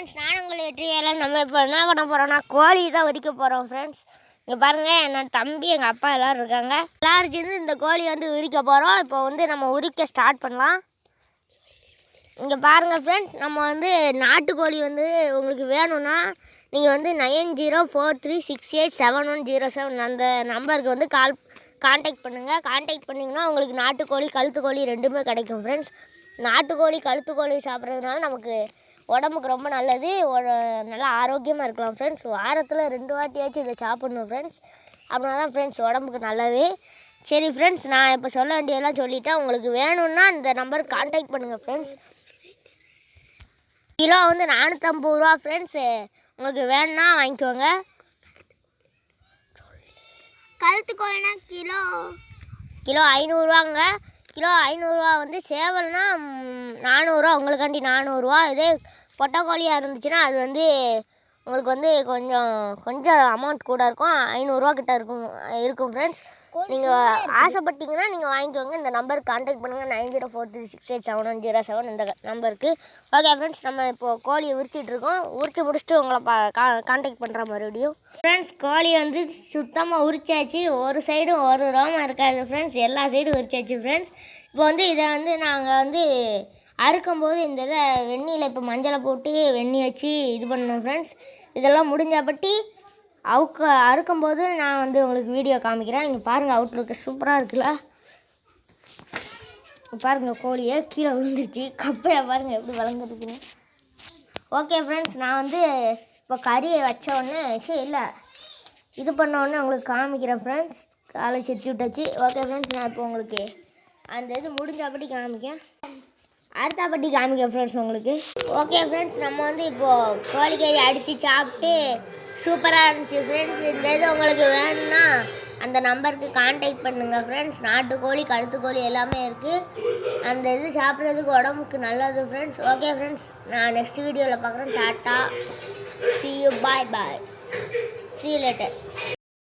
Friends, நான் உங்களை வெற்றியாளர். நம்ம இப்போ என்ன பண்ண போகிறோம்னா கோழி தான் உரிக்க போகிறோம் ஃப்ரெண்ட்ஸ். இங்கே பாருங்கள், என்னோட தம்பி எங்கள் அப்பா எல்லோரும் இருக்காங்க. எல்லோரும் சேர்ந்து இந்த கோழி வந்து உரிக்க போகிறோம். இப்போ வந்து நம்ம உரிக்க ஸ்டார்ட் பண்ணலாம். இங்கே பாருங்கள் ஃப்ரெண்ட்ஸ், நம்ம வந்து நாட்டுக்கோழி வந்து உங்களுக்கு வேணும்னா நீங்கள் வந்து 9043687107 அந்த நம்பருக்கு வந்து கான்டாக்ட் பண்ணுங்கள். கான்டாக்ட் பண்ணிங்கன்னா உங்களுக்கு நாட்டுக்கோழி கழுத்துக்கோழி ரெண்டுமே கிடைக்கும் ஃப்ரெண்ட்ஸ். நாட்டுக்கோழி கழுத்துக்கோழி சாப்பிட்றதுனால நமக்கு உடம்புக்கு ரொம்ப நல்லது, நல்லா ஆரோக்கியமாக இருக்கலாம் ஃப்ரெண்ட்ஸ். வாரத்தில் 2 வாட்டியாச்சும் இதை சாப்பிட்ணும் ஃப்ரெண்ட்ஸ். அப்படின்னா தான் ஃப்ரெண்ட்ஸ் உடம்புக்கு நல்லது. சரி ஃப்ரெண்ட்ஸ், நான் இப்போ சொல்ல வேண்டியதெல்லாம் சொல்லிவிட்டேன். உங்களுக்கு வேணும்னா இந்த நம்பருக்கு கான்டாக்ட் பண்ணுங்கள் ஃப்ரெண்ட்ஸ். கிலோ வந்து 450 ரூபா ஃப்ரெண்ட்ஸு. உங்களுக்கு வேணும்னா வாங்கிக்கோங்க. கழுத்துக்கோழினா கிலோ 500ரூவாங்க. கிலோ 500ரூவா வந்து சேவல்னா 400ரூவா, உங்களுக்காண்டி 400ரூவா. இதே பொட்டைக்கோழியாக இருந்துச்சுன்னா அது வந்து உங்களுக்கு வந்து கொஞ்சம் அமௌண்ட் கூட இருக்கும், 500ரூவா கிட்ட இருக்கும் ஃப்ரெண்ட்ஸ். நீங்கள் ஆசைப்பட்டீங்கன்னா நீங்கள் வாங்கிக்கோங்க. இந்த நம்பருக்கு கான்டாக்ட் பண்ணுங்கள், 9043687107 இந்த நம்பருக்கு. ஓகே ஃப்ரெண்ட்ஸ், நம்ம இப்போது கோழியை உரிச்சிட்ருக்கோம். உரிச்சு முடிச்சுட்டு உங்களை கான்டாக்ட் பண்ணுற மறுபடியும். ஃப்ரெண்ட்ஸ், கோழி வந்து சுத்தமாக உரிச்சாச்சு. ஒரு சைடும் ஒரு ரோமம் இருக்காது ஃப்ரெண்ட்ஸ், எல்லா சைடும் உரிச்சாச்சு ஃப்ரெண்ட்ஸ். இப்போ வந்து இதை வந்து நாங்கள் வந்து அறுக்கும்போது இந்த இதை வெந்நியில் இப்போ மஞ்சளை போட்டு வெந்நி வச்சு இது பண்ணோம் ஃப்ரெண்ட்ஸ். இதெல்லாம் முடிஞ்சப்பட்டி அறுக்கும்போது நான் வந்து உங்களுக்கு வீடியோ காமிக்கிறேன். இங்கே பாருங்கள், அவுட்லுக்கு சூப்பராக இருக்குல்ல. பாருங்கள், கோழியை கீழே விழுந்துச்சு, கப்பையை பாருங்கள் எப்படி வளர்ந்துருக்குன்னு. ஓகே ஃப்ரெண்ட்ஸ், நான் வந்து இப்போ கறியை வச்ச உடனே இல்லை இது பண்ண உடனே உங்களுக்கு காமிக்கிறேன் ஃப்ரெண்ட்ஸ். காலை செத்தி விட்டாச்சு. ஓகே ஃப்ரெண்ட்ஸ், நான் இப்போ உங்களுக்கு அந்த இது முடிஞ்சப்படி காமிக்கேன், அடுத்தப்பட்டி காமிக்க ஃப்ரெண்ட்ஸ் உங்களுக்கு. ஓகே ஃப்ரெண்ட்ஸ், நம்ம வந்து இப்போது கோழிக்கறி அடித்து சாப்பிட்டு சூப்பராக இருந்துச்சு ஃப்ரெண்ட்ஸ். இந்த இது உங்களுக்கு வேணும்னா அந்த நம்பருக்கு கான்டாக்ட் பண்ணுங்கள் ஃப்ரெண்ட்ஸ். நாட்டுக்கோழி கழுத்துக்கோழி எல்லாமே இருக்குது. அந்த இது சாப்பிட்றதுக்கு உடம்புக்கு நல்லது ஃப்ரெண்ட்ஸ். ஓகே ஃப்ரெண்ட்ஸ், நான் நெக்ஸ்ட் வீடியோவில் பார்க்குறேன். Tata, see you, bye bye, see you later.